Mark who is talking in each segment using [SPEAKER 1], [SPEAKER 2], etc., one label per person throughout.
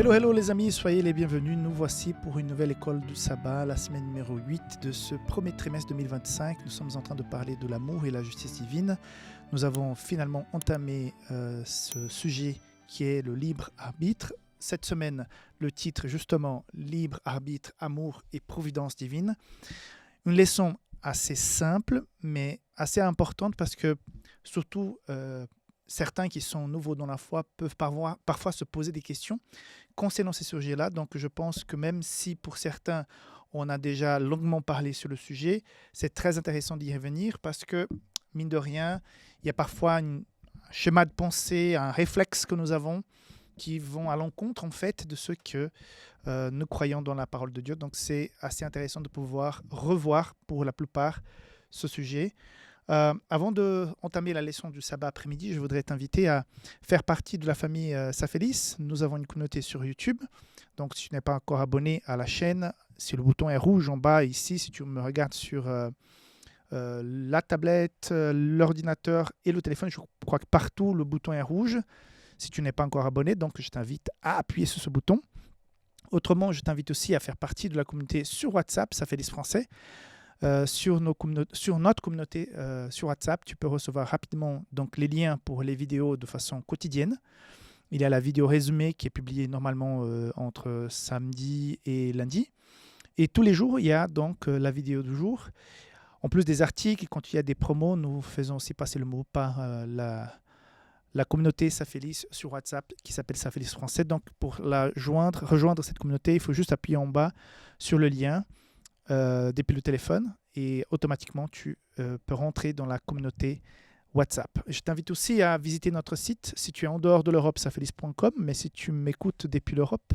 [SPEAKER 1] Hello, hello les amis, soyez les bienvenus. Nous voici pour une nouvelle école du sabbat, la semaine numéro 8 de ce premier trimestre 2025. Nous sommes en train de parler de l'amour et la justice divine. Nous avons finalement entamé ce sujet qui est le libre arbitre. Cette semaine, le titre justement, libre arbitre, amour et providence divine. Une leçon assez simple, mais assez importante parce que surtout certains qui sont nouveaux dans la foi peuvent parfois se poser des questions concernant ces sujets-là. Donc je pense que même si pour certains, on a déjà longuement parlé sur le sujet, c'est très intéressant d'y revenir parce que, mine de rien, il y a parfois un schéma de pensée, un réflexe que nous avons qui vont à l'encontre en fait de ce que nous croyons dans la parole de Dieu. Donc c'est assez intéressant de pouvoir revoir pour la plupart ce sujet. Avant d'entamer la leçon du sabbat après-midi, je voudrais t'inviter à faire partie de la famille Safélis. Nous avons une communauté sur YouTube. Donc, si tu n'es pas encore abonné à la chaîne, si le bouton est rouge en bas ici, si tu me regardes sur la tablette, l'ordinateur et le téléphone, je crois que partout le bouton est rouge. Si tu n'es pas encore abonné, donc je t'invite à appuyer sur ce bouton. Autrement, je t'invite aussi à faire partie de la communauté sur WhatsApp, Safélis Français. Sur notre communauté sur WhatsApp, tu peux recevoir rapidement donc, les liens pour les vidéos de façon quotidienne. Il y a la vidéo résumée qui est publiée normalement entre samedi et lundi. Et tous les jours, il y a donc la vidéo du jour. En plus des articles, quand il y a des promos, nous faisons aussi passer le mot par la communauté Safélis sur WhatsApp qui s'appelle Safélis Français. Donc pour rejoindre cette communauté, il faut juste appuyer en bas sur le lien depuis le téléphone et automatiquement tu peux rentrer dans la communauté WhatsApp. Je t'invite aussi à visiter notre site si tu es en dehors de l'Europe, safélis.com, mais si tu m'écoutes depuis l'Europe,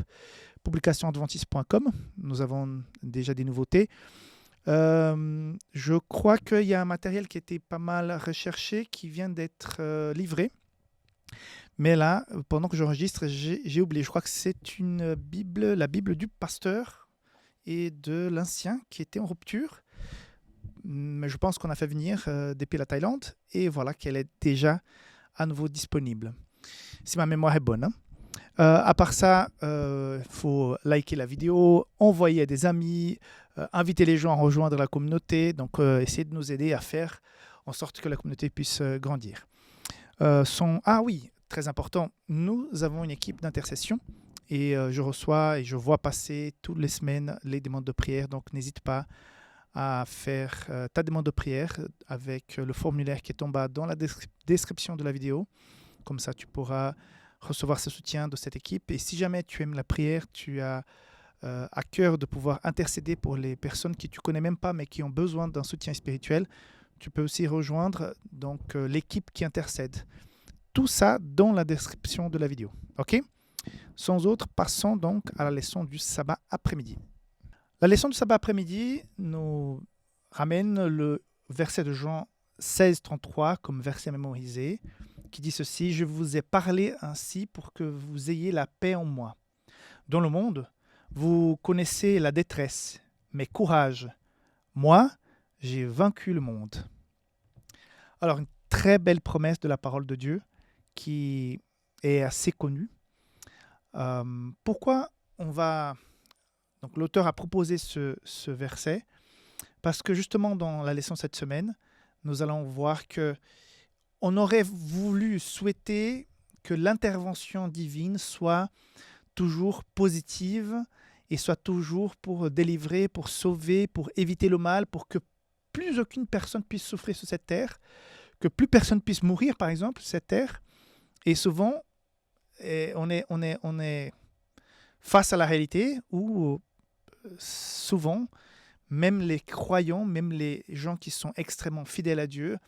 [SPEAKER 1] publicationadventiste.com. Nous avons déjà des nouveautés. Je crois qu'il y a un matériel qui était pas mal recherché qui vient d'être livré. Mais là, pendant que j'enregistre, j'ai oublié. Je crois que c'est une Bible, la Bible du pasteur et de l'ancien qui était en rupture. Mais je pense qu'on a fait venir depuis la Thaïlande et voilà qu'elle est déjà à nouveau disponible. Si ma mémoire est bonne. À part ça, il faut liker la vidéo, envoyer à des amis, inviter les gens à rejoindre la communauté. Donc, essayer de nous aider à faire en sorte que la communauté puisse grandir. Ah oui, très important, nous avons une équipe d'intercession. Et je reçois et je vois passer toutes les semaines les demandes de prière. Donc, n'hésite pas à faire ta demande de prière avec le formulaire qui est en bas dans la description de la vidéo. Comme ça, tu pourras recevoir ce soutien de cette équipe. Et si jamais tu aimes la prière, tu as à cœur de pouvoir intercéder pour les personnes qui tu ne connais même pas, mais qui ont besoin d'un soutien spirituel, tu peux aussi rejoindre donc, l'équipe qui intercède. Tout ça dans la description de la vidéo. OK ? Sans autre, passons donc à la leçon du sabbat après-midi. La leçon du sabbat après-midi nous ramène le verset de Jean 16, 33 comme verset mémorisé, qui dit ceci: « Je vous ai parlé ainsi pour que vous ayez la paix en moi. Dans le monde, vous connaissez la détresse, mais courage, moi, j'ai vaincu le monde. » Alors, une très belle promesse de la parole de Dieu qui est assez connue. Pourquoi donc l'auteur a proposé ce verset? Parce que justement dans la leçon cette semaine, nous allons voir que on aurait souhaité que l'intervention divine soit toujours positive et soit toujours pour délivrer, pour sauver, pour éviter le mal, pour que plus aucune personne puisse souffrir sur cette terre, que plus personne puisse mourir par exemple sur cette terre. Et souvent, on est face à la réalité où souvent, même les croyants, même les gens qui sont extrêmement fidèles à Dieu,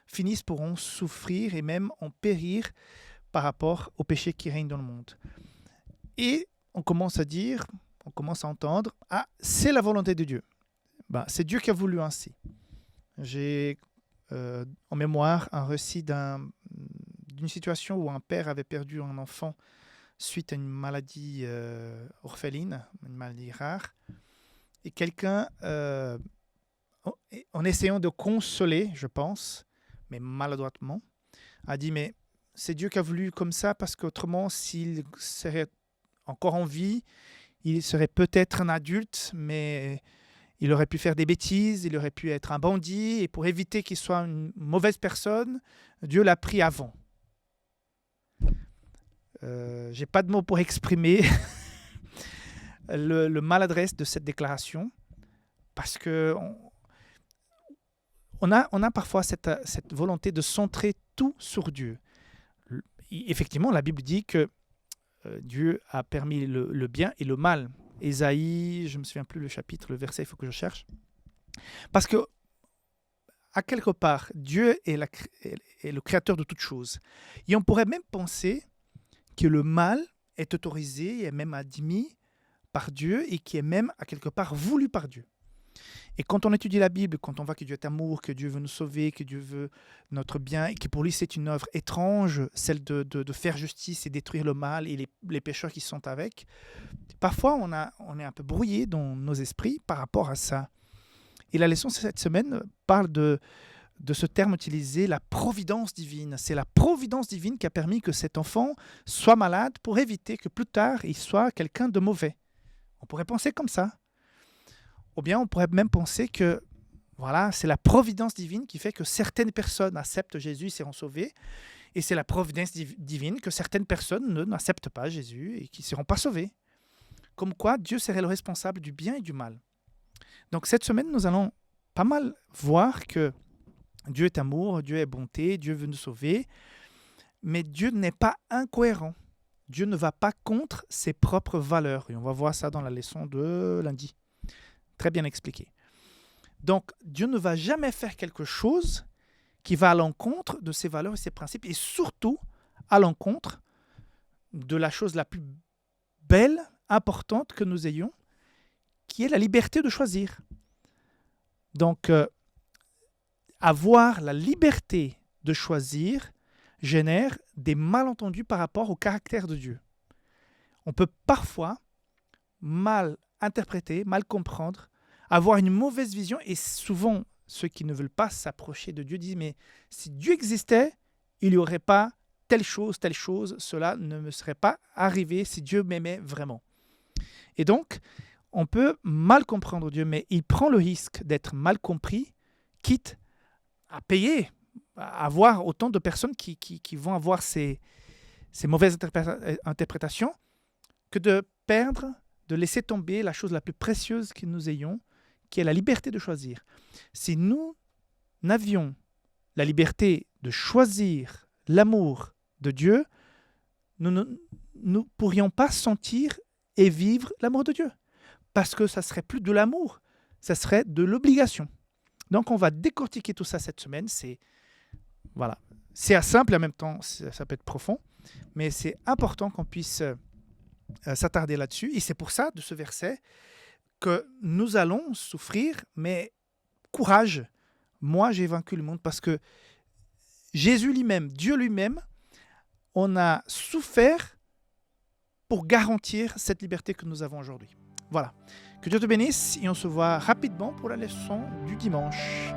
[SPEAKER 1] finissent pour en souffrir et même en périr par rapport au péché qui règne dans le monde. Et on commence à entendre, ah, c'est la volonté de Dieu. C'est Dieu qui a voulu ainsi. J'ai en mémoire un récit d'une situation où un père avait perdu un enfant suite à une maladie orpheline, une maladie rare. Et quelqu'un, en essayant de consoler, je pense, mais maladroitement, a dit « Mais c'est Dieu qui a voulu comme ça parce qu'autrement, s'il serait encore en vie, il serait peut-être un adulte, mais il aurait pu faire des bêtises, il aurait pu être un bandit, et pour éviter qu'il soit une mauvaise personne, Dieu l'a pris avant. Je n'ai pas de mots pour exprimer le maladresse de cette déclaration, parce que on a parfois cette volonté de centrer tout sur Dieu. Effectivement, la Bible dit que Dieu a permis le bien et le mal. Ésaïe, je ne me souviens plus le chapitre, le verset, il faut que je cherche. Parce que, à quelque part, Dieu est le créateur de toutes choses. Et on pourrait même penser que le mal est autorisé et même admis par Dieu et qui est même, à quelque part, voulu par Dieu. Et quand on étudie la Bible, quand on voit que Dieu est amour, que Dieu veut nous sauver, que Dieu veut notre bien, et que pour lui c'est une œuvre étrange, celle de faire justice et détruire le mal et les pécheurs qui sont avec, parfois on est un peu brouillé dans nos esprits par rapport à ça. Et la leçon cette semaine parle de ce terme utilisé, la providence divine. C'est la providence divine qui a permis que cet enfant soit malade pour éviter que plus tard il soit quelqu'un de mauvais. On pourrait penser comme ça. Ou bien on pourrait même penser que voilà, c'est la providence divine qui fait que certaines personnes acceptent Jésus et seront sauvées. Et c'est la providence divine que certaines personnes n'acceptent pas Jésus et qui ne seront pas sauvées. Comme quoi Dieu serait le responsable du bien et du mal. Donc cette semaine, nous allons pas mal voir que Dieu est amour, Dieu est bonté, Dieu veut nous sauver. Mais Dieu n'est pas incohérent. Dieu ne va pas contre ses propres valeurs. Et on va voir ça dans la leçon de lundi. Très bien expliqué. Donc, Dieu ne va jamais faire quelque chose qui va à l'encontre de ses valeurs et ses principes, et surtout à l'encontre de la chose la plus belle, importante que nous ayons, qui est la liberté de choisir. Donc, avoir la liberté de choisir génère des malentendus par rapport au caractère de Dieu. On peut parfois mal interpréter, mal comprendre, avoir une mauvaise vision, et souvent ceux qui ne veulent pas s'approcher de Dieu disent mais si Dieu existait, il n'y aurait pas telle chose, cela ne me serait pas arrivé si Dieu m'aimait vraiment. Et donc, on peut mal comprendre Dieu, mais il prend le risque d'être mal compris, quitte à payer, à avoir autant de personnes qui vont avoir ces mauvaises interprétations, que de perdre, de laisser tomber la chose la plus précieuse que nous ayons, qui est la liberté de choisir. Si nous n'avions la liberté de choisir l'amour de Dieu, nous ne pourrions pas sentir et vivre l'amour de Dieu. Parce que ça ne serait plus de l'amour, ça serait de l'obligation. Donc on va décortiquer tout ça cette semaine. C'est simple et en même temps ça peut être profond, mais c'est important qu'on puisse s'attarder là-dessus. Et c'est pour ça, de ce verset, que nous allons souffrir, mais courage, moi j'ai vaincu le monde, parce que Jésus lui-même, Dieu lui-même, on a souffert pour garantir cette liberté que nous avons aujourd'hui. Voilà. Que Dieu te bénisse et on se voit rapidement pour la leçon du dimanche.